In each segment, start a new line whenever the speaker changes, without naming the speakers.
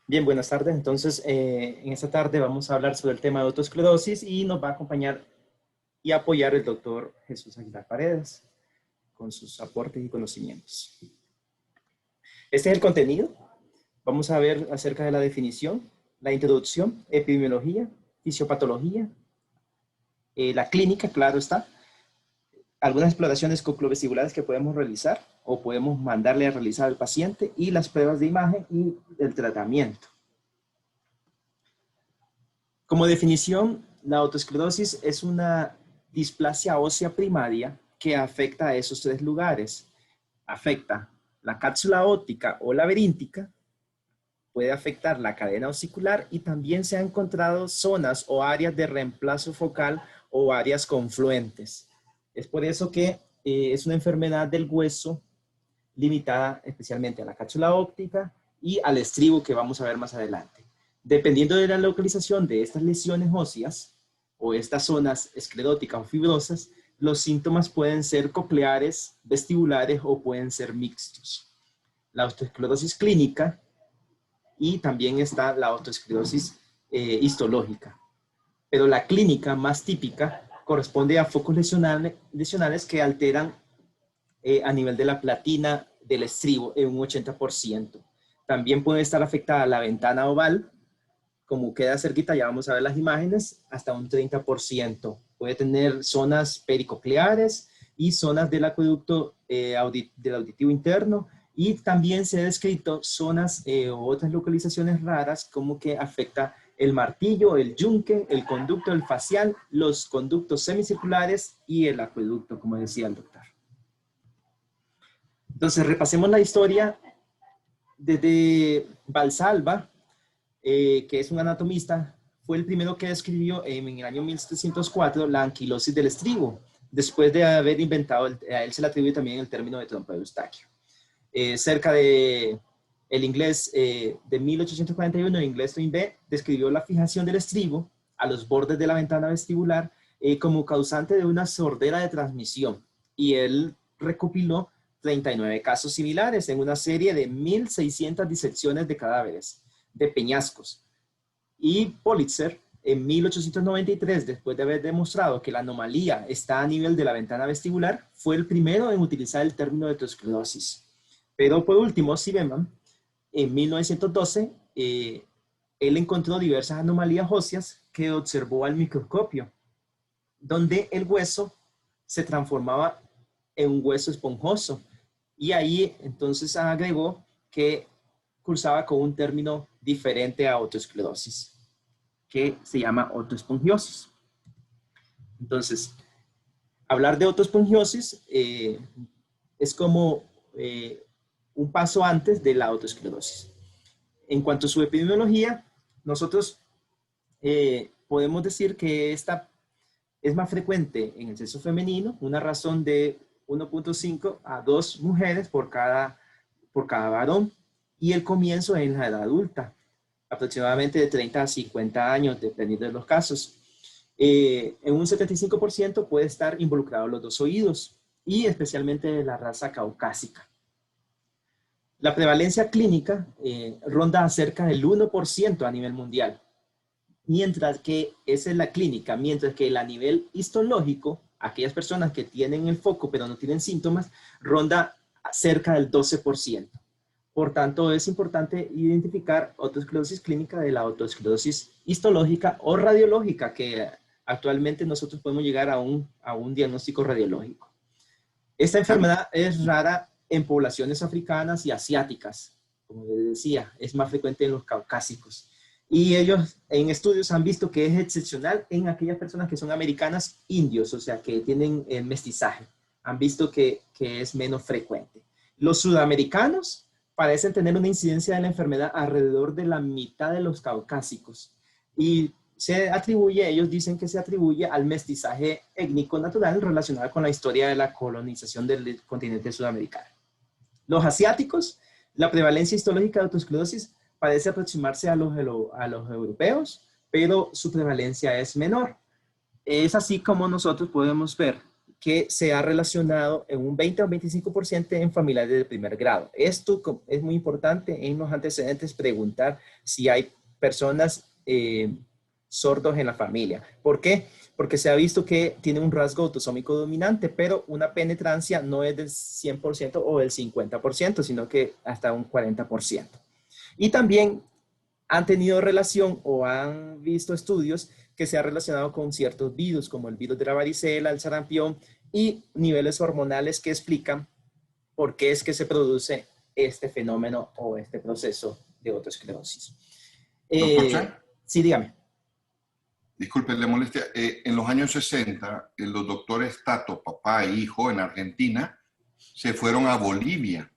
Bien, buenas tardes. Entonces, en esta tarde vamos a hablar sobre el tema de autoesclerosis y nos va a acompañar y apoyar el doctor Jesús Aguilar Paredes con sus aportes y conocimientos. Este es el contenido. Vamos a ver acerca de la definición, la introducción, epidemiología, fisiopatología, la clínica, claro está, algunas exploraciones coclovestibulares que podemos realizar o podemos mandarle a realizar al paciente y las pruebas de imagen y el tratamiento. Como definición, la autoesclerosis es una displasia ósea primaria que afecta a esos tres lugares. Afecta la cápsula óptica o laberíntica, puede afectar la cadena osicular y también se han encontrado zonas o áreas de reemplazo focal o áreas confluentes. Es por eso que es una enfermedad del hueso limitada especialmente a la cápsula óptica y al estribo que vamos a ver más adelante. Dependiendo de la localización de estas lesiones óseas o estas zonas escleróticas o fibrosas, los síntomas pueden ser cocleares, vestibulares o pueden ser mixtos. La autoesclerosis clínica y también está la autoesclerosis histológica. Pero la clínica más típica corresponde a focos lesionales que alteran a nivel de la platina del estribo en un 80%. También puede estar afectada la ventana oval, como queda cerquita, ya vamos a ver las imágenes, hasta un 30%. Puede tener zonas pericocleares y zonas del acueducto del auditivo interno, y también se ha descrito zonas u otras localizaciones raras como que afecta el martillo, el yunque, el conducto del facial, los conductos semicirculares y el acueducto, como decía el doctor. Entonces, repasemos la historia desde Valsalva, que es un anatomista, fue el primero que describió en el año 1704 la anquilosis del estribo, después de haber inventado, a él se le atribuye también el término de trompa de Eustaquio. Cerca de el inglés de 1841, el inglés Toynbee describió la fijación del estribo a los bordes de la ventana vestibular como causante de una sordera de transmisión, y él recopiló 39 casos similares en una serie de 1.600 disecciones de cadáveres de peñascos. Y Politzer, en 1893, después de haber demostrado que la anomalía está a nivel de la ventana vestibular, fue el primero en utilizar el término de autoesclerosis. Pero por último, Siebenmann, en 1912, él encontró diversas anomalías óseas que observó al microscopio, donde el hueso se transformaba en un hueso esponjoso. Y ahí entonces agregó que cursaba con un término diferente a autoesclerosis, que se llama autoespongiosis. Entonces, hablar de autoespongiosis es como un paso antes de la autoesclerosis. En cuanto a su epidemiología, nosotros podemos decir que esta es más frecuente en el sexo femenino, una razón de 1.5 a 2 mujeres por cada varón, y el comienzo en la edad adulta, aproximadamente de 30 a 50 años, dependiendo de los casos. En un 75% puede estar involucrado los dos oídos, y especialmente de la raza caucásica. La prevalencia clínica ronda a cerca del 1% a nivel mundial, mientras que esa es la clínica, mientras que a nivel histológico, aquellas personas que tienen el foco pero no tienen síntomas, ronda cerca del 12%. Por tanto, es importante identificar autoesclerosis clínica de la autoesclerosis histológica o radiológica, que actualmente nosotros podemos llegar a un diagnóstico radiológico. Esta enfermedad es rara en poblaciones africanas y asiáticas. Como les decía, es más frecuente en los caucásicos. Y ellos en estudios han visto que es excepcional en aquellas personas que son americanas indios, o sea, que tienen mestizaje. Han visto que es menos frecuente. Los sudamericanos parecen tener una incidencia de la enfermedad alrededor de la mitad de los caucásicos. Y se atribuye, ellos dicen que se atribuye al mestizaje étnico natural relacionado con la historia de la colonización del continente sudamericano. Los asiáticos, la prevalencia histológica de autoesclerosis parece aproximarse a los europeos, pero su prevalencia es menor. Es así como nosotros podemos ver que se ha relacionado en un 20 o 25% en familiares de primer grado. Esto es muy importante en los antecedentes preguntar si hay personas sordos en la familia. ¿Por qué? Porque se ha visto que tiene un rasgo autosómico dominante, pero una penetrancia no es del 100% o del 50%, sino que hasta un 40%. Y también han tenido relación o han visto estudios que se ha relacionado con ciertos virus, como el virus de la varicela, el sarampión, y niveles hormonales que explican por qué es que se produce este fenómeno o este proceso de autoesclerosis.
Doctor Chan,
Sí, dígame.
disculpe la molestia. En los años 60, los doctores Tato, papá e hijo, en Argentina, se fueron a Bolivia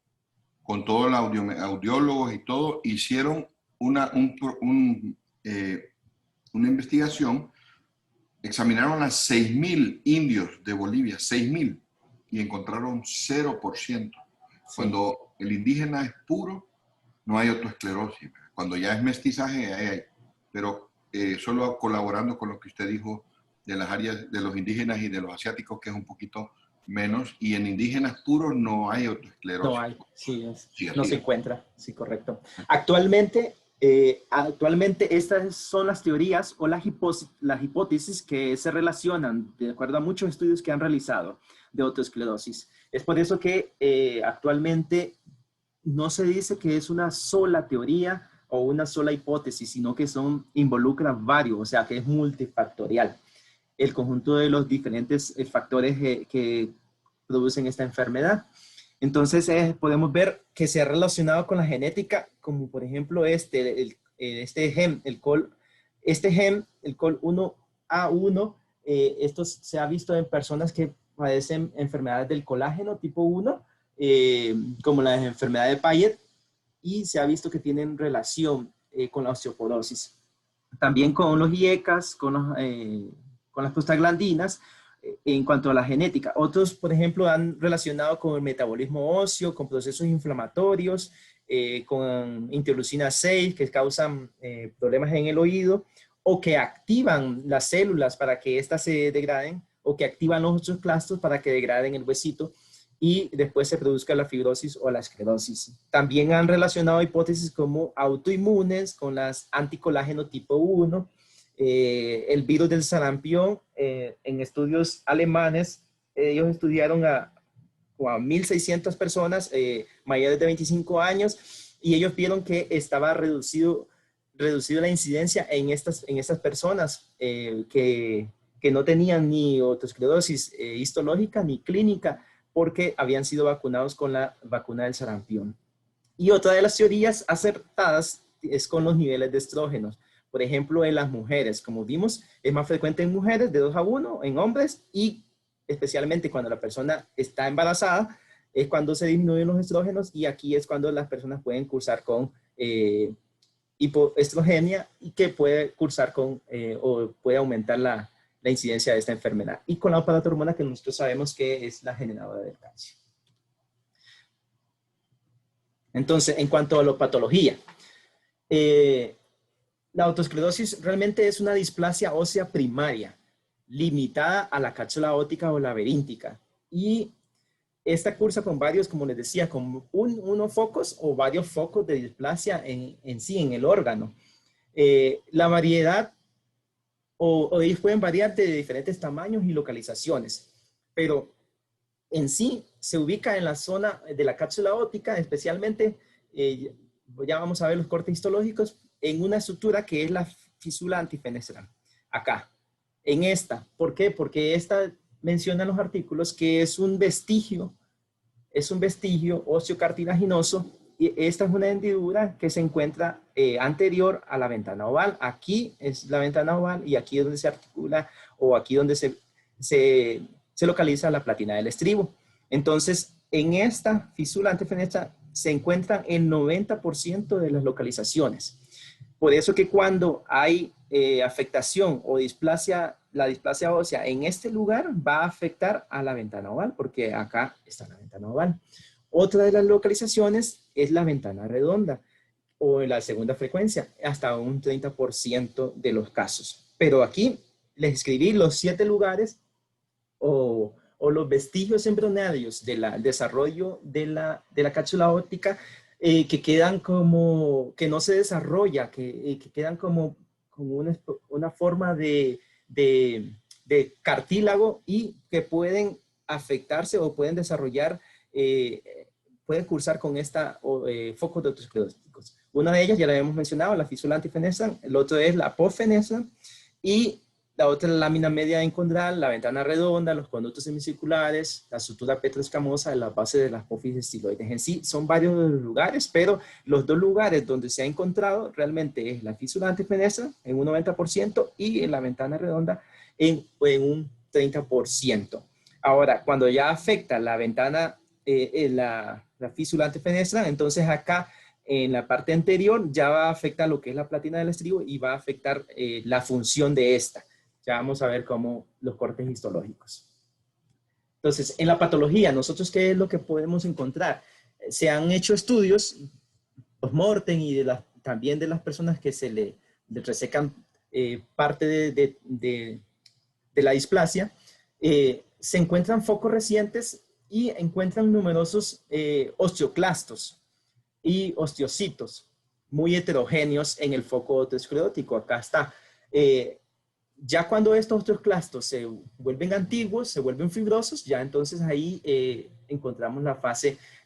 con todos los audiólogos y todo, hicieron una investigación, examinaron a 6.000 indios de Bolivia, 6.000, y encontraron 0%. Sí. Cuando el indígena es puro, no hay autoesclerosis. Cuando ya es mestizaje, hay. Pero solo colaborando con lo que usted dijo de las áreas de los indígenas y de los asiáticos, que es un poquito menos, y en indígenas puros no hay autoesclerosis.
No hay, sí,
sí,
no se encuentra, sí, correcto. Actualmente estas son las teorías o las hipótesis que se relacionan de acuerdo a muchos estudios que han realizado de autoesclerosis. Es por eso que actualmente no se dice que es una sola teoría o una sola hipótesis, sino que involucra varios, o sea, que es multifactorial. El conjunto de los diferentes factores que producen esta enfermedad. Entonces, podemos ver que se ha relacionado con la genética, como por ejemplo este gen, el COL1A1, esto se ha visto en personas que padecen enfermedades del colágeno tipo 1, como la enfermedad de Payet, y se ha visto que tienen relación con la osteoporosis. También con los IECAS, con las prostaglandinas, en cuanto a la genética. Otros, por ejemplo, han relacionado con el metabolismo óseo, con procesos inflamatorios, con interleucina 6, que causan problemas en el oído, o que activan las células para que éstas se degraden, o que activan los osteoclastos para que degraden el huesito, y después se produzca la fibrosis o la esclerosis. También han relacionado hipótesis como autoinmunes con las anticolágeno tipo 1, el virus del sarampión. En estudios alemanes, ellos estudiaron a 1.600 personas mayores de 25 años y ellos vieron que estaba reducido la incidencia en estas personas que no tenían ni autoesclerosis histológica ni clínica, porque habían sido vacunados con la vacuna del sarampión. Y otra de las teorías acertadas es con los niveles de estrógenos. Por ejemplo, en las mujeres, como vimos, es más frecuente en mujeres de 2:1, en hombres, y especialmente cuando la persona está embarazada, es cuando se disminuyen los estrógenos, y aquí es cuando las personas pueden cursar con hipoestrogenia, y que puede cursar con o puede aumentar la incidencia de esta enfermedad. Y con la aparatormona, que nosotros sabemos que es la generadora del calcio. Entonces, en cuanto a la patología, la autoesclerosis realmente es una displasia ósea primaria, limitada a la cápsula óptica o laberíntica. Y esta cursa con varios, como les decía, con unos focos o varios focos de displasia en sí, en el órgano. La variedad o ellos pueden variar de diferentes tamaños y localizaciones, pero en sí se ubica en la zona de la cápsula óptica, especialmente, ya vamos a ver los cortes histológicos, en una estructura que es la físula antifenestral, acá, en esta. ¿Por qué? Porque esta menciona en los artículos que es un vestigio óseo cartilaginoso, y esta es una hendidura que se encuentra anterior a la ventana oval. Aquí es la ventana oval y aquí es donde se articula, o aquí donde se localiza la platina del estribo. Entonces, en esta físula antifenestral se encuentran el 90% de las localizaciones. Por eso que cuando hay afectación o la displasia ósea en este lugar, va a afectar a la ventana oval, porque acá está la ventana oval. Otra de las localizaciones es la ventana redonda o la segunda frecuencia, hasta un 30% de los casos. Pero aquí les escribí los 7 lugares o o los vestigios embrionarios del desarrollo de la cápsula óptica que quedan como, que no se desarrolla, que quedan como una forma de cartílago y que pueden afectarse o pueden desarrollar, pueden cursar con focos de otoscleróticos. Una de ellas ya la hemos mencionado, la fístula antifenestral, el otro es la apofenestral y la otra es la lámina media encondral, la ventana redonda, los conductos semicirculares, la sutura petroescamosa, la base de las apófisis estiloides. En sí son varios lugares, pero los dos lugares donde se ha encontrado realmente es la fístula antifenestral en un 90% y en la ventana redonda en un 30%. Ahora, cuando ya afecta la ventana, la fístula antifenestral, entonces acá en la parte anterior ya va a afectar lo que es la platina del estribo y va a afectar la función de esta. Ya vamos a ver cómo los cortes histológicos. Entonces, en la patología, nosotros, ¿qué es lo que podemos encontrar? Se han hecho estudios, post-mortem y también de las personas que se le resecan parte de la displasia, se encuentran focos recientes y encuentran numerosos osteoclastos y osteocitos muy heterogéneos en el foco otosclerótico. Acá está. Ya cuando estos osteoclastos se vuelven antiguos, se vuelven fibrosos, ya entonces ahí encontramos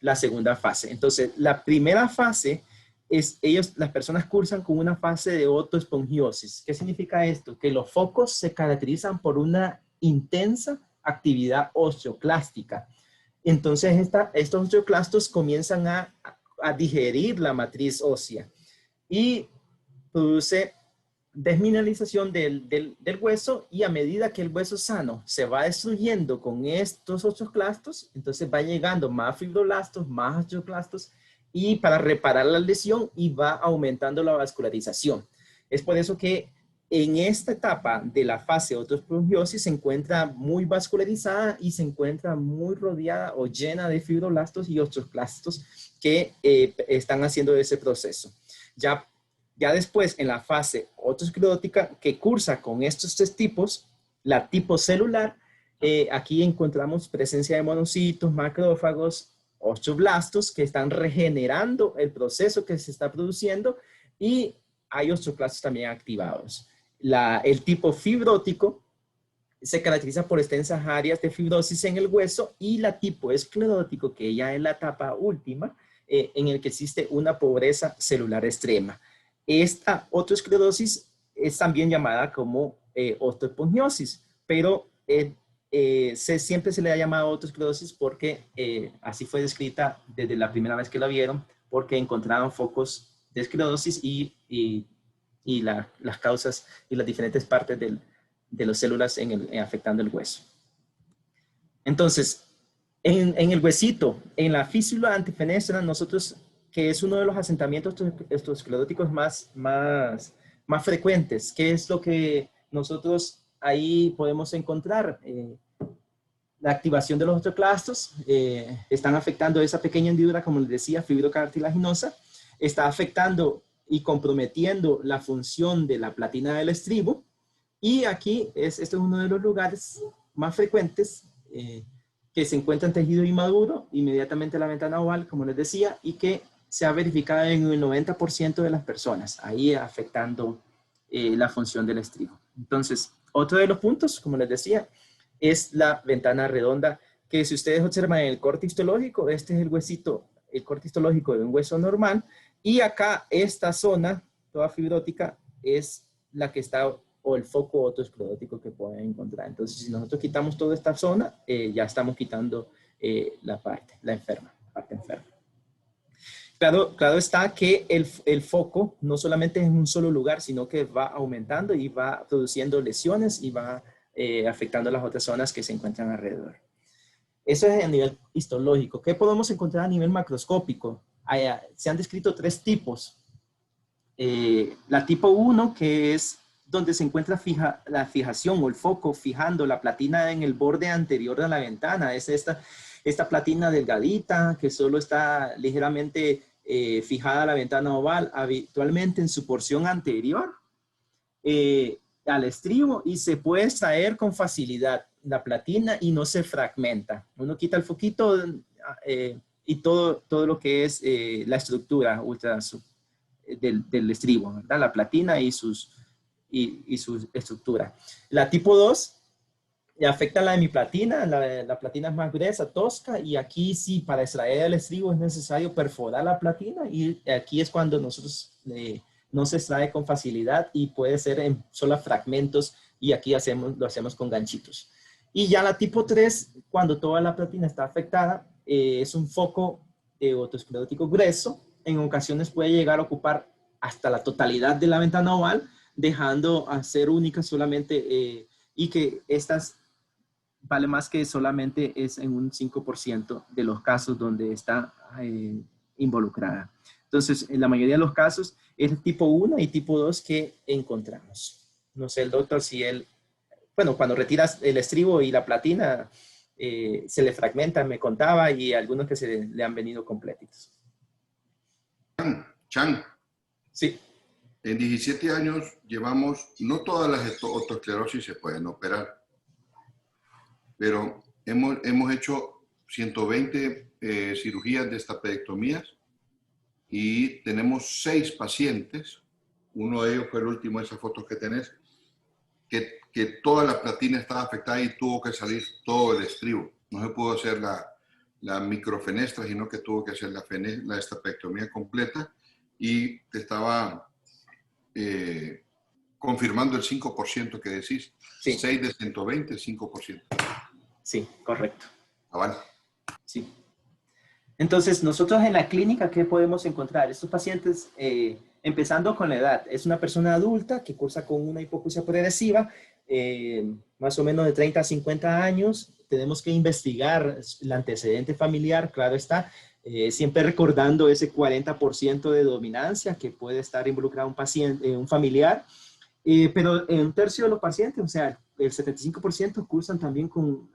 la segunda fase. Entonces, la primera fase es, las personas cursan con una fase de otoespongiosis. ¿Qué significa esto? Que los focos se caracterizan por una intensa actividad osteoclástica. Entonces, estos osteoclastos comienzan a digerir la matriz ósea y produce desmineralización del hueso, y a medida que el hueso sano se va destruyendo con estos osteoclastos, entonces va llegando más fibroblastos, más osteoclastos, y para reparar la lesión y va aumentando la vascularización. Es por eso que en esta etapa de la fase otoesponjiosis se encuentra muy vascularizada y se encuentra muy rodeada o llena de fibroblastos y osteoclastos que están haciendo ese proceso. Ya después, en la fase otosclerótica, que cursa con estos tres tipos, la tipo celular, aquí encontramos presencia de monocitos, macrófagos, osteoblastos que están regenerando el proceso que se está produciendo, y hay osteoclastos también activados. El tipo fibrótico se caracteriza por extensas áreas de fibrosis en el hueso, y la tipo esclerótico, que ya es la etapa última, en el que existe una pobreza celular extrema. Esta otoesclerosis es también llamada como otoespongiosis, pero siempre se le ha llamado otoesclerosis porque así fue descrita desde la primera vez que la vieron, porque encontraron focos de esclerosis y las causas y las diferentes partes de las células afectando el hueso. Entonces, en el huesito, en la fístula antifenestral, nosotros, que es uno de los asentamientos osteoscleróticos más frecuentes, ¿qué es lo que nosotros ahí podemos encontrar? La activación de los osteoclastos, están afectando esa pequeña hendidura, como les decía, fibrocartilaginosa, está afectando y comprometiendo la función de la platina del estribo, y aquí, esto es uno de los lugares más frecuentes que se encuentra en tejido inmaduro, inmediatamente a la ventana oval, como les decía, y que se ha verificado en el 90% de las personas, ahí afectando la función del estribo. Entonces, otro de los puntos, como les decía, es la ventana redonda, que si ustedes observan en el corte histológico, este es el huesito, el corte histológico de un hueso normal, y acá esta zona, toda fibrótica, es la que está, o el foco otoesclerótico que pueden encontrar. Entonces, si nosotros quitamos toda esta zona, ya estamos quitando la parte enferma. Claro está que el foco no solamente es en un solo lugar, sino que va aumentando y va produciendo lesiones y va afectando las otras zonas que se encuentran alrededor. Eso es a nivel histológico. ¿Qué podemos encontrar a nivel macroscópico? Se han descrito tres tipos. La tipo 1, que es donde se encuentra la fijación o el foco fijando la platina en el borde anterior de la ventana. Es esta platina delgadita que solo está ligeramente fijada a la ventana oval, habitualmente en su porción anterior al estribo, y se puede extraer con facilidad. la platina y no se fragmenta. Uno quita el foquito y todo lo que es la estructura del estribo, ¿verdad? La platina y su estructura. La tipo 2 afecta la hemiplatina, la platina es más gruesa, tosca, y aquí sí, para extraer el estribo es necesario perforar la platina, y aquí es cuando nosotros no se extrae con facilidad y puede ser en solo fragmentos, y aquí lo hacemos con ganchitos. Y ya la tipo 3, cuando toda la platina está afectada, es un foco otosclerótico grueso, en ocasiones puede llegar a ocupar hasta la totalidad de la ventana oval, dejando a ser única solamente, y que estas vale más que solamente es en un 5% de los casos donde está involucrada. Entonces, en la mayoría de los casos es el tipo 1 y tipo 2 que encontramos. No sé, el doctor, si él, bueno, cuando retiras el estribo y la platina, se le fragmenta, me contaba, y algunos que se le han venido completitos.
Chan,
Sí.
en 17 años llevamos, no todas las otoesclerosis se pueden operar, pero hemos hecho 120 cirugías de estapedectomías y tenemos 6 pacientes, uno de ellos fue el último de esas fotos que tenés, que toda la platina estaba afectada y tuvo que salir todo el estribo. No se pudo hacer la microfenestra, sino que tuvo que hacer la estapedectomía completa, y te estaba confirmando el 5% que decís.
Sí.
6 de 120, 5%.
Sí, correcto.
Ah, vale.
Sí. Entonces, nosotros en la clínica, ¿qué podemos encontrar? Estos pacientes, empezando con la edad, es una persona adulta que cursa con una hipoacusia progresiva, más o menos de 30 a 50 años. Tenemos que investigar el antecedente familiar, claro está, siempre recordando ese 40% de dominancia que puede estar involucrado un paciente, un familiar. Pero en un tercio de los pacientes, o sea, el 75% cursan también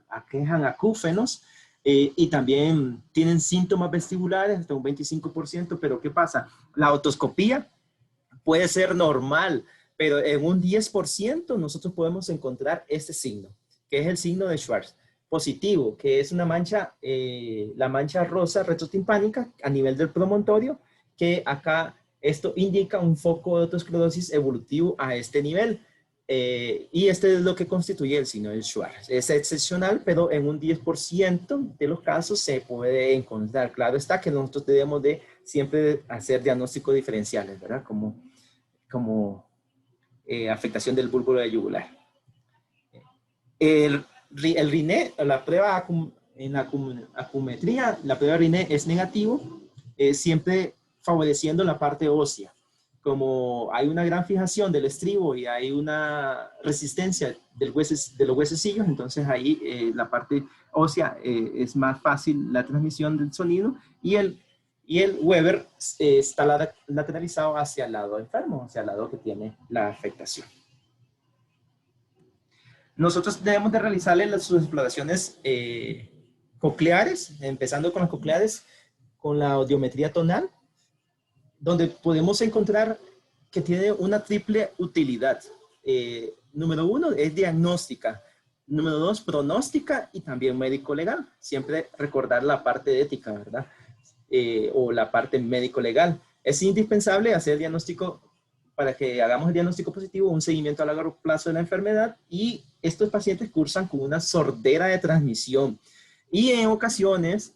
aquejan acúfenos, y también tienen síntomas vestibulares, hasta un 25%, pero ¿qué pasa? La otoscopía puede ser normal, pero en un 10% nosotros podemos encontrar este signo, que es el signo de Schwarz positivo, que es una mancha, la mancha rosa retrotimpánica a nivel del promontorio, que acá esto indica un foco de otosclerosis evolutivo a este nivel. Y este es lo que constituye el signo de Schwarz. Es excepcional, pero en un 10% de los casos se puede encontrar. Claro está que nosotros debemos de siempre hacer diagnósticos diferenciales, ¿verdad? Como afectación del bulbo de yugular. El RINE, la prueba en la acumetría, la prueba RINE es negativo, siempre favoreciendo la parte ósea. Como hay una gran fijación del estribo y hay una resistencia de los huesecillos, entonces ahí la parte ósea es más fácil la transmisión del sonido, y el Weber está lateralizado hacia el lado enfermo, hacia el lado que tiene la afectación. Nosotros debemos de realizarle sus exploraciones cocleares, empezando con las cocleares, con la audiometría tonal, donde podemos encontrar que tiene una triple utilidad. Número 1 es diagnóstica, número 2 pronóstica, y también médico-legal. Siempre recordar la parte ética, ¿verdad? O la parte médico-legal. Es indispensable hacer diagnóstico para que hagamos el diagnóstico positivo, un seguimiento a largo plazo de la enfermedad, y estos pacientes cursan con una sordera de transmisión. Y en ocasiones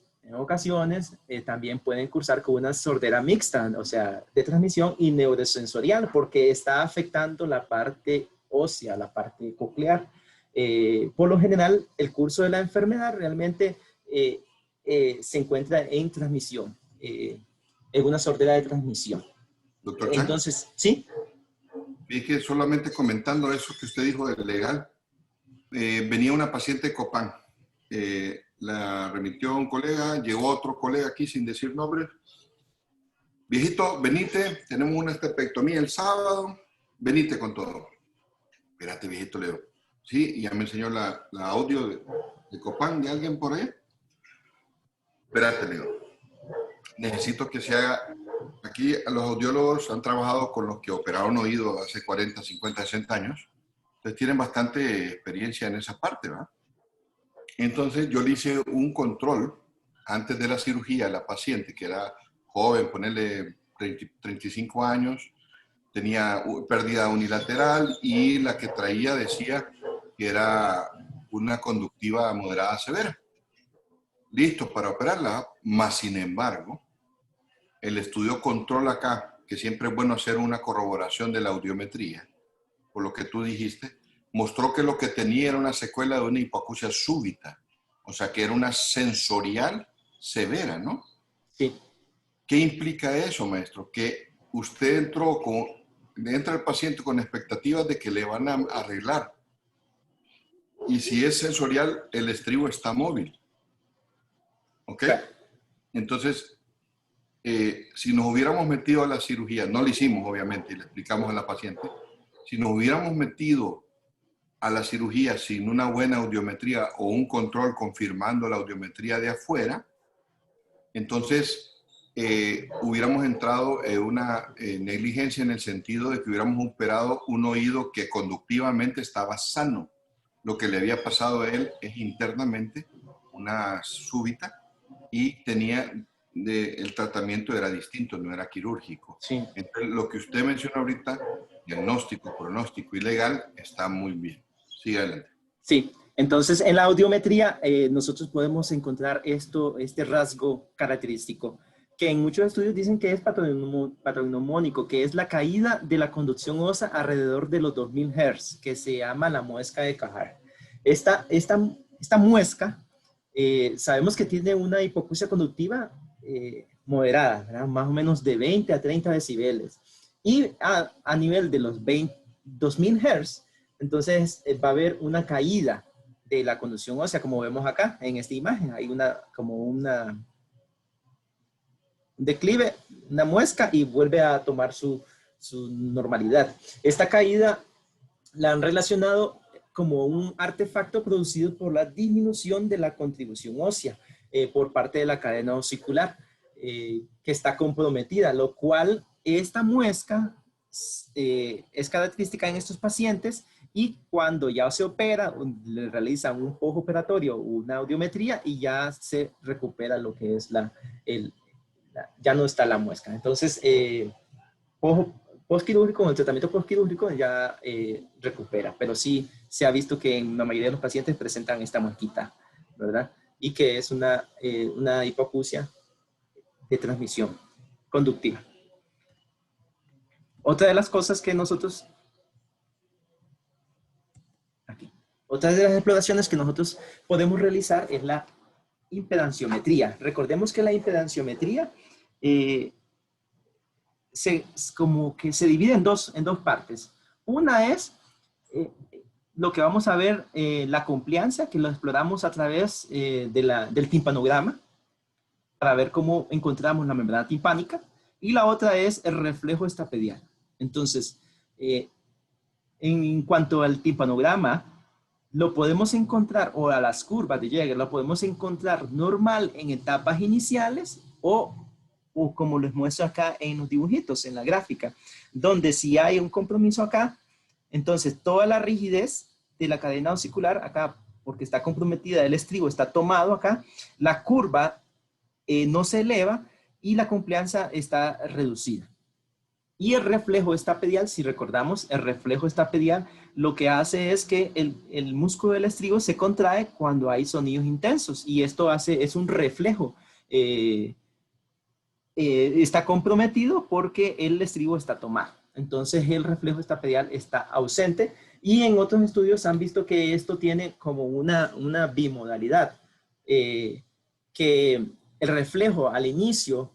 también pueden cursar con una sordera mixta, o sea, de transmisión y neurosensorial, porque está afectando la parte ósea, la parte coclear. Por lo general, el curso de la enfermedad realmente se encuentra en transmisión, en una sordera de transmisión.
Doctor Chan.
Entonces, ¿sí?
Vi que solamente comentando eso que usted dijo del legal, venía una paciente de Copán. La remitió un colega, llegó otro colega aquí sin decir nombres. Viejito, venite, tenemos una estapectomía el sábado, venite con todo. Espérate, viejito, le digo. Sí, y ya me enseñó la audio de Copán, de alguien por ahí. Espérate, le digo. Necesito que se haga. Aquí los audiólogos han trabajado con los que operaron oído hace 40, 50, 60 años. Entonces tienen bastante experiencia en esa parte, ¿verdad? Entonces yo le hice un control antes de la cirugía a la paciente, que era joven, ponerle 35 años, tenía pérdida unilateral y la que traía decía que era una conductiva moderada severa. Listo para operarla, más sin embargo, el estudio control acá, que siempre es bueno hacer una corroboración de la audiometría, por lo que tú dijiste, mostró que lo que tenía era una secuela de una hipoacusia súbita, o sea que era una sensorial severa, ¿no?
Sí,
¿Qué implica eso, maestro? Que usted entra el paciente con expectativas de que le van a arreglar. Y si es sensorial, el estribo está móvil. ¿Ok?
claro.
Entonces, si nos hubiéramos metido a la cirugía, no lo hicimos obviamente y le explicamos a la paciente, si nos hubiéramos metido a la cirugía sin una buena audiometría o un control confirmando la audiometría de afuera, entonces hubiéramos entrado en una negligencia en el sentido de que hubiéramos operado un oído que conductivamente estaba sano. Lo que le había pasado a él es internamente una súbita y el tratamiento era distinto, no era quirúrgico.
Sí.
Entonces, lo que usted menciona ahorita, diagnóstico, pronóstico y legal, está muy bien. Sigue adelante.
Sí, entonces en la audiometría nosotros podemos encontrar este rasgo característico que en muchos estudios dicen que es patognomónico, que es la caída de la conducción ósea alrededor de los 2000 Hz, que se llama la muesca de Cahar. Esta muesca sabemos que tiene una hipoacusia conductiva moderada, ¿verdad? Más o menos de 20 a 30 decibeles. Y a nivel de los 2000 Hz, entonces va a haber una caída de la conducción ósea, como vemos acá en esta imagen. Hay un declive, una muesca y vuelve a tomar su normalidad. Esta caída la han relacionado como un artefacto producido por la disminución de la contribución ósea por parte de la cadena osicular que está comprometida, lo cual esta muesca es característica en estos pacientes y cuando ya se opera, le realizan un postoperatorio, una audiometría y ya se recupera lo que es ya no está la muesca. Entonces, postquirúrgico, con el tratamiento postquirúrgico ya recupera, pero sí se ha visto que en la mayoría de los pacientes presentan esta muesquita, ¿verdad? Y que es una hipoacusia de transmisión conductiva. Otra de las cosas que nosotros, aquí, otra de las exploraciones que nosotros podemos realizar es la impedanciometría. Recordemos que la impedanciometría como que se divide en dos partes. Una es eh, lo que vamos a ver, la compliancia, que lo exploramos a través del timpanograma, para ver cómo encontramos la membrana timpánica, y la otra es el reflejo estapedial. Entonces, en cuanto al timpanograma, lo podemos encontrar, o a las curvas de Jäger, lo podemos encontrar normal en etapas iniciales o como les muestro acá en los dibujitos, en la gráfica, donde si hay un compromiso acá, entonces toda la rigidez de la cadena osicular acá, porque está comprometida, el estribo está tomado acá, la curva no se eleva y la complianza está reducida. Y el reflejo estapedial, si recordamos, el reflejo estapedial lo que hace es que el músculo del estribo se contrae cuando hay sonidos intensos y esto es un reflejo. Está comprometido porque el estribo está tomado. Entonces el reflejo estapedial está ausente y en otros estudios han visto que esto tiene como una bimodalidad, que el reflejo al inicio,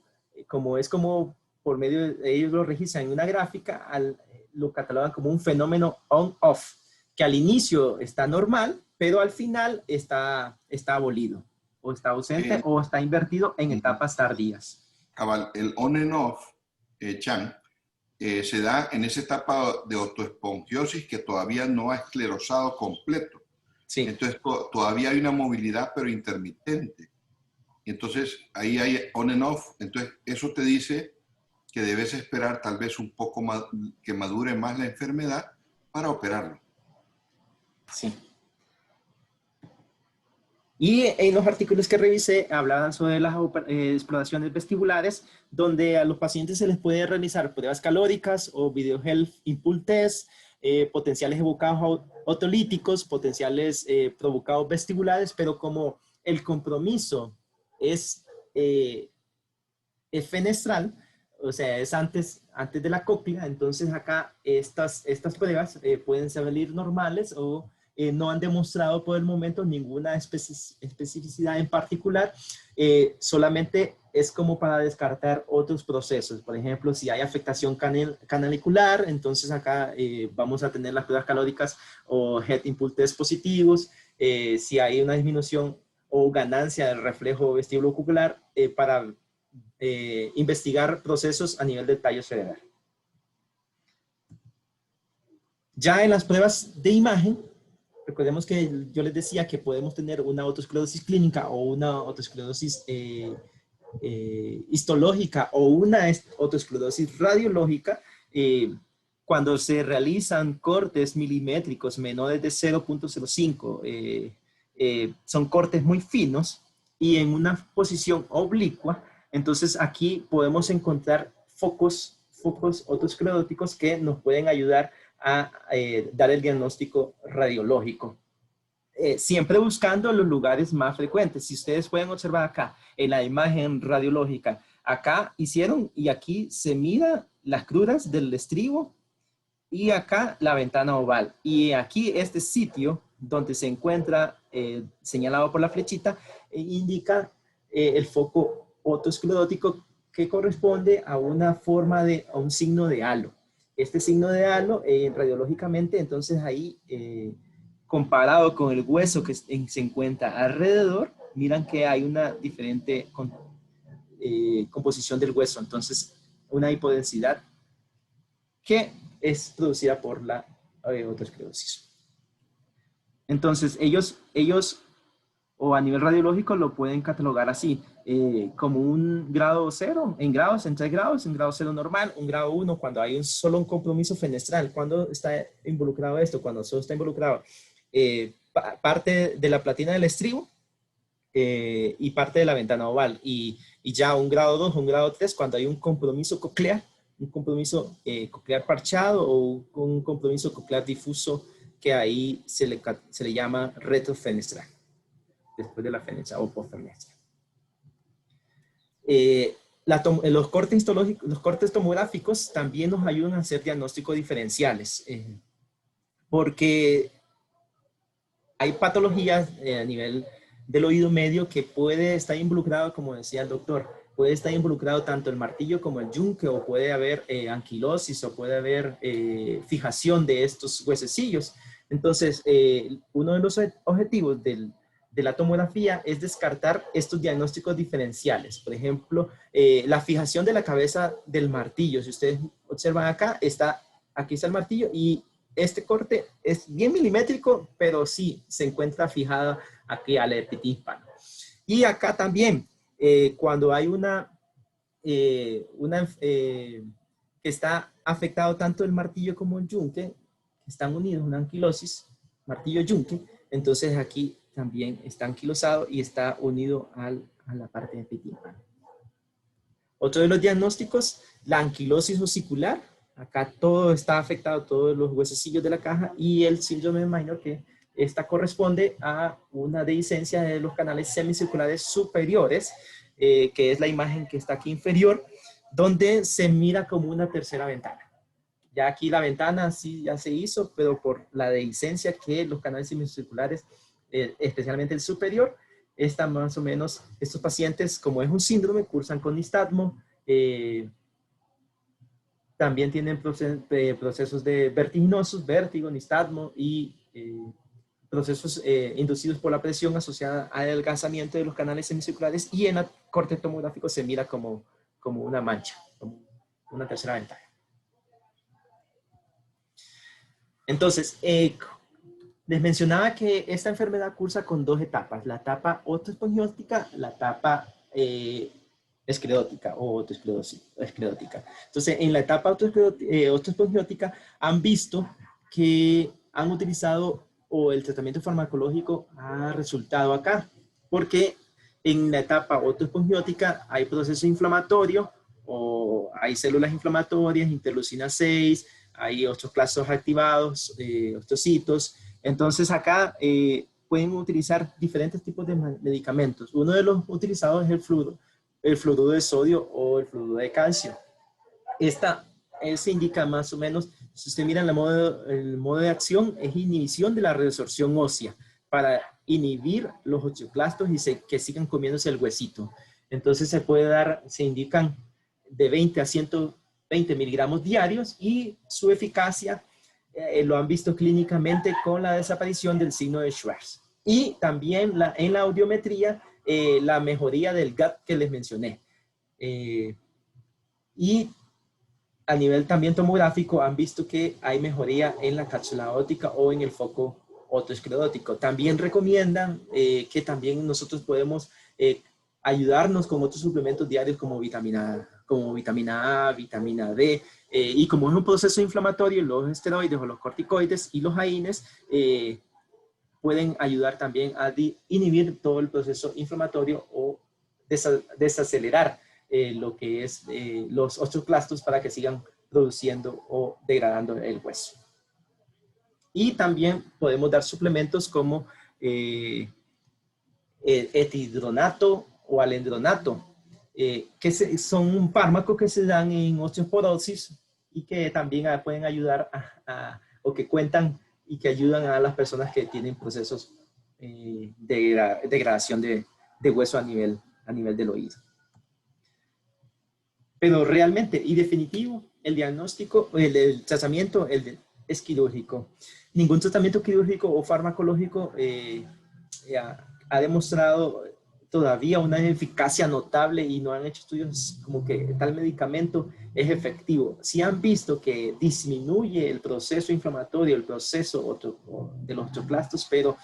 como por medio de ellos lo registran en una gráfica, lo catalogan como un fenómeno on-off, que al inicio está normal, pero al final está abolido, o está ausente, o está invertido en etapas tardías.
Cabal, el on and off, Chan, se da en esa etapa de autoespongiosis que todavía no ha esclerosado completo.
Sí.
Entonces todavía hay una movilidad pero intermitente. Entonces ahí hay on and off. Entonces eso te dice que debes esperar tal vez un poco más, que madure más la enfermedad para operarlo.
Sí. Y en los artículos que revisé hablaban sobre las exploraciones vestibulares, donde a los pacientes se les puede realizar pruebas calóricas o video health input test, potenciales evocados otolíticos, potenciales provocados vestibulares, pero como el compromiso es, eh, es fenestral, o sea, es antes de la cóclea, entonces acá estas pruebas pueden salir normales o no han demostrado por el momento ninguna especificidad en particular, solamente es como para descartar otros procesos. Por ejemplo, si hay afectación canalicular, entonces acá vamos a tener las pruebas calóricas o head input test positivos. Si hay una disminución o ganancia del reflejo vestíbulo ocular para investigar procesos a nivel del tallo cerebral. Ya en las pruebas de imagen, recordemos que yo les decía que podemos tener una autoesclerosis clínica o una autoesclerosis histológica o una autoesclerosis radiológica cuando se realizan cortes milimétricos menores de 0.05. Son cortes muy finos y en una posición oblicua. Entonces aquí podemos encontrar focos autoescleróticos que nos pueden ayudar a dar el diagnóstico radiológico. Siempre buscando los lugares más frecuentes. Si ustedes pueden observar acá en la imagen radiológica, acá hicieron y aquí se mira las crudas del estribo y acá la ventana oval. Y aquí este sitio donde se encuentra señalado por la flechita indica el foco autoesclerótico que corresponde a una forma a un signo de halo. Este signo de halo radiológicamente, entonces ahí comparado con el hueso que se encuentra alrededor, miran que hay una diferente composición del hueso. Entonces, una hipodensidad que es producida por la autoesclerosis. Entonces, ellos o a nivel radiológico lo pueden catalogar así, como un grado 0, en grados, en 3 grados, un grado 0 normal, un grado 1 cuando hay solo un compromiso fenestral. ¿Cuándo está involucrado esto? Cuando solo está involucrado parte de la platina del estribo y parte de la ventana oval. Y ya un grado 2, un grado 3, cuando hay un compromiso coclear, un compromiso coclear parchado o un compromiso coclear difuso que ahí se le llama retrofenestral, después de la fenestra o postfenestra. Los cortes histológicos, los cortes tomográficos también nos ayudan a hacer diagnósticos diferenciales, porque hay patologías a nivel del oído medio que puede estar involucrado, como decía el doctor, puede estar involucrado tanto el martillo como el yunque, o puede haber anquilosis, o puede haber fijación de estos huesecillos. Entonces, uno de los objetivos de la tomografía es descartar estos diagnósticos diferenciales. Por ejemplo, la fijación de la cabeza del martillo. Si ustedes observan acá, aquí está el martillo y este corte es bien milimétrico, pero sí se encuentra fijada aquí al epitímpano. Y acá también, cuando hay que está afectado tanto el martillo como el yunque, están unidos, una anquilosis, martillo-yunque, entonces aquí también está anquilosado y está unido a la parte de epitímpano. Otro de los diagnósticos, la anquilosis osicular. Acá todo está afectado, todos los huesecillos de la caja, y el síndrome minor, que esta corresponde a una dehiscencia de los canales semicirculares superiores, que es la imagen que está aquí inferior, donde se mira como una tercera ventana. Ya aquí la ventana sí ya se hizo, pero por la dehiscencia que los canales semicirculares, especialmente el superior, está más o menos, estos pacientes, como es un síndrome, cursan con nistagmo, también tienen procesos de vertiginosos, vértigo, nistagmo y procesos inducidos por la presión asociada al adelgazamiento de los canales semicirculares, y en el corte tomográfico se mira como una mancha, como una tercera ventana. Entonces, les mencionaba que esta enfermedad cursa con 2 etapas, la etapa autoespongiótica, la etapa esclerótica o autoesclerótica. Entonces, en la etapa autoespongiótica han visto que han utilizado, o el tratamiento farmacológico ha resultado acá. porque en la etapa autoespongiótica hay proceso inflamatorio o hay células inflamatorias, interleucina 6, hay osteoclastos activados, osteocitos. Entonces acá pueden utilizar diferentes tipos de medicamentos. Uno de los utilizados es el fluoruro de sodio o el fluoruro de calcio. Se indica más o menos, si usted mira el modo de acción, es inhibición de la resorción ósea para inhibir los osteoclastos y que sigan comiéndose el huesito. Entonces se indican de 20 a 120 miligramos diarios y su eficacia lo han visto clínicamente con la desaparición del signo de Schwarz. Y también en la audiometría, la mejoría del gap que les mencioné. Y a nivel también tomográfico han visto que hay mejoría en la cápsula aórtica o en el foco otoesclerótico. También recomiendan que también nosotros podemos ayudarnos con otros suplementos diarios como vitamina A, vitamina D, y como es un proceso inflamatorio, los esteroides o los corticoides y los AINES pueden ayudar también a inhibir todo el proceso inflamatorio o desacelerar lo que es los osteoclastos para que sigan produciendo o degradando el hueso. Y también podemos dar suplementos como etidronato o alendronato, que son un fármaco que se dan en osteoporosis y que también pueden ayudar o que cuentan y que ayudan a las personas que tienen procesos de degradación de hueso a nivel del oído. Pero realmente y definitivo, el diagnóstico, el tratamiento es quirúrgico. Ningún tratamiento quirúrgico o farmacológico ha demostrado todavía una eficacia notable y no han hecho estudios como que tal medicamento es efectivo. Sí han visto que disminuye el proceso inflamatorio, el proceso de los osteoclastos, pero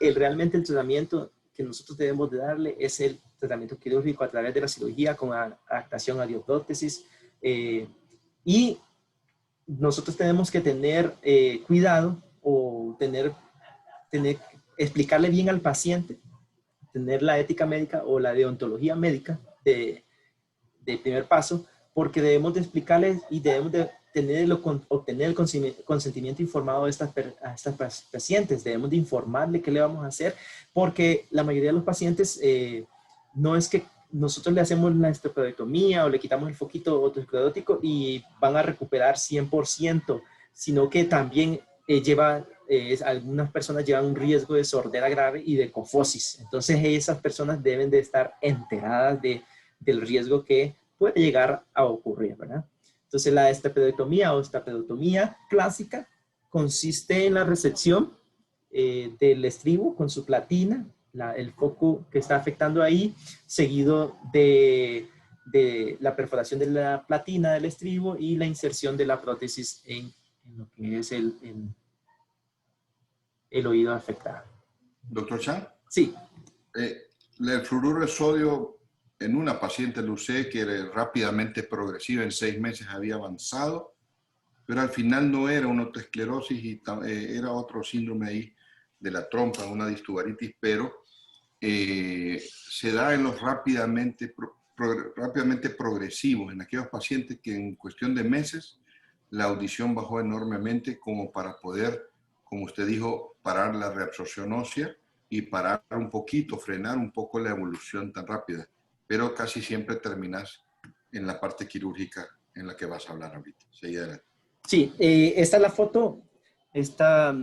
realmente el tratamiento que nosotros debemos de darle es el tratamiento quirúrgico a través de la cirugía con adaptación a dioprótesis. Y nosotros tenemos que tener cuidado o explicarle bien al paciente, tener la ética médica o la deontología médica de primer paso, porque debemos de explicarles y debemos de obtener el consentimiento informado a estas pacientes. Debemos de informarle qué le vamos a hacer, porque la mayoría de los pacientes no es que nosotros le hacemos la esteroidectomía o le quitamos el foquito otoesclerótico y van a recuperar 100%, sino que también algunas personas llevan un riesgo de sordera grave y de cofosis. Entonces esas personas deben de estar enteradas del riesgo que puede llegar a ocurrir, ¿verdad? Entonces la esteroidectomía o estapedotomía clásica consiste en la resección del estribo con su platina, el foco que está afectando ahí, seguido de la perforación de la platina del estribo y la inserción de la prótesis en lo que es el oído afectado.
Doctor Chan.
Sí.
El fluoruro de sodio en una paciente lo usé que era rápidamente progresiva, en 6 meses había avanzado, pero al final no era una otoesclerosis y era otro síndrome ahí de la trompa, una distubaritis, pero se da en los rápidamente progresivos, en aquellos pacientes que en cuestión de meses la audición bajó enormemente como para poder, como usted dijo, parar la reabsorción ósea y parar un poquito, frenar un poco la evolución tan rápida. Pero casi siempre terminas en la parte quirúrgica en la que vas a hablar ahorita.
Sí, esta es la foto, esta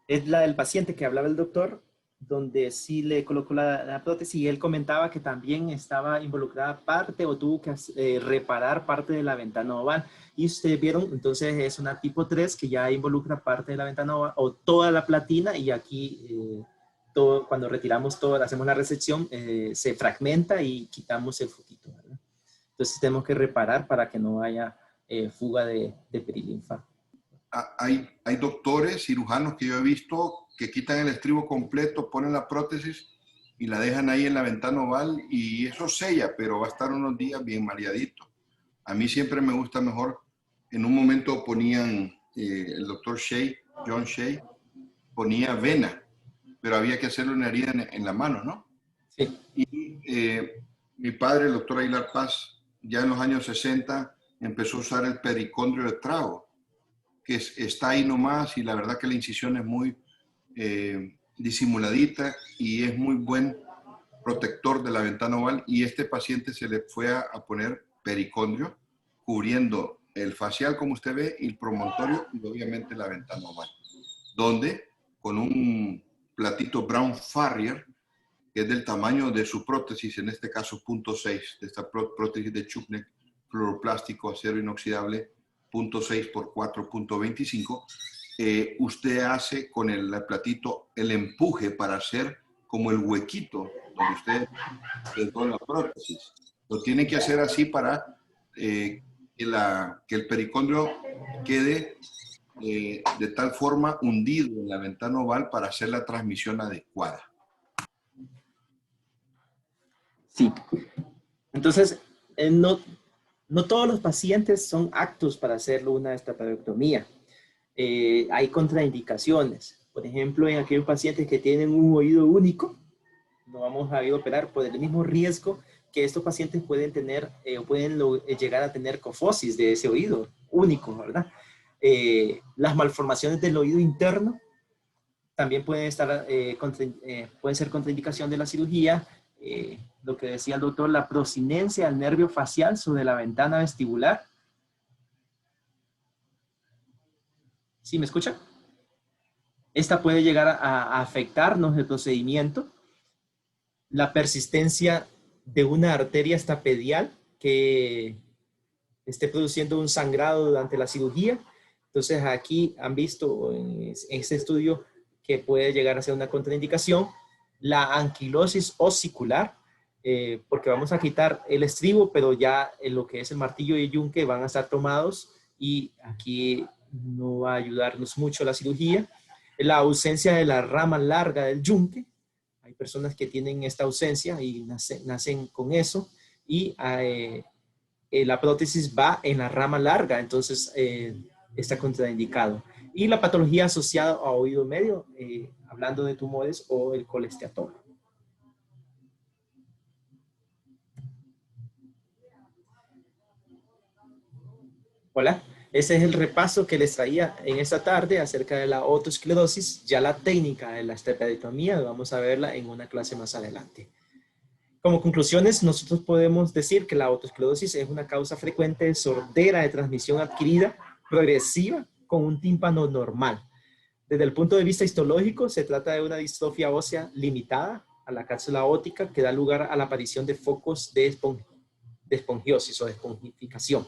es la del paciente que hablaba el doctor, donde sí le colocó la prótesis y él comentaba que también estaba involucrada parte o tuvo que reparar parte de la ventana oval. Y ustedes vieron, entonces es una tipo 3 que ya involucra parte de la ventana oval o toda la platina y aquí cuando retiramos todo, hacemos la resección, se fragmenta y quitamos el foquito, ¿verdad? Entonces tenemos que reparar para que no haya fuga de perilinfa.
Hay doctores, cirujanos que yo he visto que quitan el estribo completo, ponen la prótesis y la dejan ahí en la ventana oval y eso sella, pero va a estar unos días bien mareadito. A mí siempre me gusta mejor, en un momento ponían, el doctor John Shea, ponía vena, pero había que hacerle una herida en la mano, ¿no?
Sí.
Y mi padre, el doctor Aguilar Paz, ya en los años 60 empezó a usar el pericondrio de trago, que está ahí nomás, y la verdad que la incisión es muy disimuladita y es muy buen protector de la ventana oval. Y este paciente se le fue a poner pericondrio, cubriendo el facial, como usted ve, y el promontorio, y obviamente la ventana oval, donde con un platito Brown Farrier, que es del tamaño de su prótesis, en este caso 0.6, de esta prótesis de Chuknek, fluoroplástico, acero inoxidable, 0.6 por 4.25, usted hace con el platito el empuje para hacer como el huequito donde usted quedó la prótesis. Lo tiene que hacer así para que el pericondrio quede de tal forma hundido en la ventana oval para hacer la transmisión adecuada.
Sí. Entonces, no todos los pacientes son aptos para hacerlo una esteroidectomía. Hay contraindicaciones. Por ejemplo, en aquellos pacientes que tienen un oído único, no vamos a operar por el mismo riesgo que estos pacientes pueden tener o pueden llegar a tener cofosis de ese oído único, ¿verdad? Las malformaciones del oído interno también pueden ser contraindicación de la cirugía. Lo que decía el doctor, la prosinencia del nervio facial sobre la ventana vestibular. ¿Sí me escucha? Esta puede llegar a afectarnos el procedimiento. La persistencia de una arteria estapedial que esté produciendo un sangrado durante la cirugía. Entonces aquí han visto en este estudio que puede llegar a ser una contraindicación. La anquilosis osicular, porque vamos a quitar el estribo, pero ya en lo que es el martillo y el yunque van a estar tomados y aquí no va a ayudarnos mucho la cirugía. La ausencia de la rama larga del yunque. Hay personas que tienen esta ausencia y nacen con eso, y la prótesis va en la rama larga, entonces está contraindicado. Y la patología asociada a oído medio, hablando de tumores o el colesteatoma. Hola, ese es el repaso que les traía en esta tarde acerca de la otoesclerosis. Ya la técnica de la esteroidectomía vamos a verla en una clase más adelante. Como conclusiones, nosotros podemos decir que la otoesclerosis es una causa frecuente de sordera de transmisión adquirida progresiva con un tímpano normal. Desde el punto de vista histológico, se trata de una distrofia ósea limitada a la cápsula óptica que da lugar a la aparición de focos de espongiosis o de esponjificación.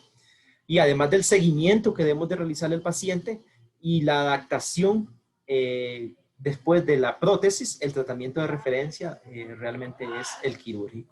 Y además del seguimiento que debemos de realizar al paciente y la adaptación después de la prótesis, el tratamiento de referencia realmente es el quirúrgico.